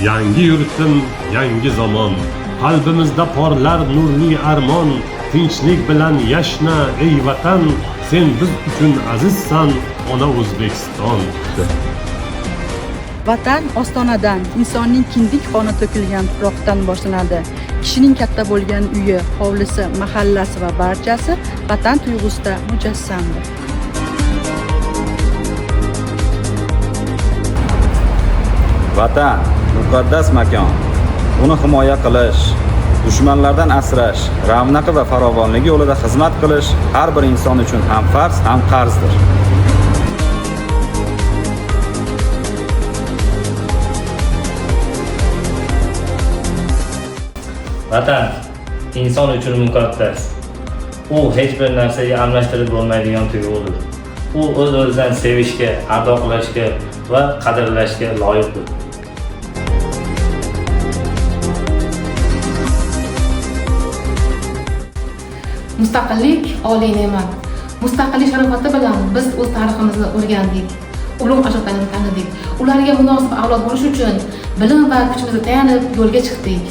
Yangi yurtim, yangi zamon, qalbimizda porlar nurli armon. Tinchlik bilan yashna ey vatan, sen biz uchun azizsan, ona O'zbekiston. Vatan ostonadan, insonning kindik qoni to'kilgan tuproqdan boshlanadi. Kishining katta bo'lgan uyi, hovlisi, mahallasi va barchasi vatan tuyg'usida mujassamdir. Vatan muqaddas makon. Uni himoya qilish, dushmanlardan asrash, ravnaqi va farovonligi yo'lida xizmat qilish har bir inson uchun ham farz, ham qarzdir. Vatan inson uchun muqaddas. U hech bir narsaga almashtirib bo'lmaydigan tuyg'udir. U o'z-o'zidan sevishga, ardoqlashga va qadrlashga loyiqdir. Mustaqillik oliy ne'mat. Mustaqillik sharofati bilan biz o'z tariximizni o'rgandik. Ulug' ajdodlarni tanidik. Ularga munosib avlod bo'lish uchun bilim va kuchimizni tayanib yo'lga chiqdik.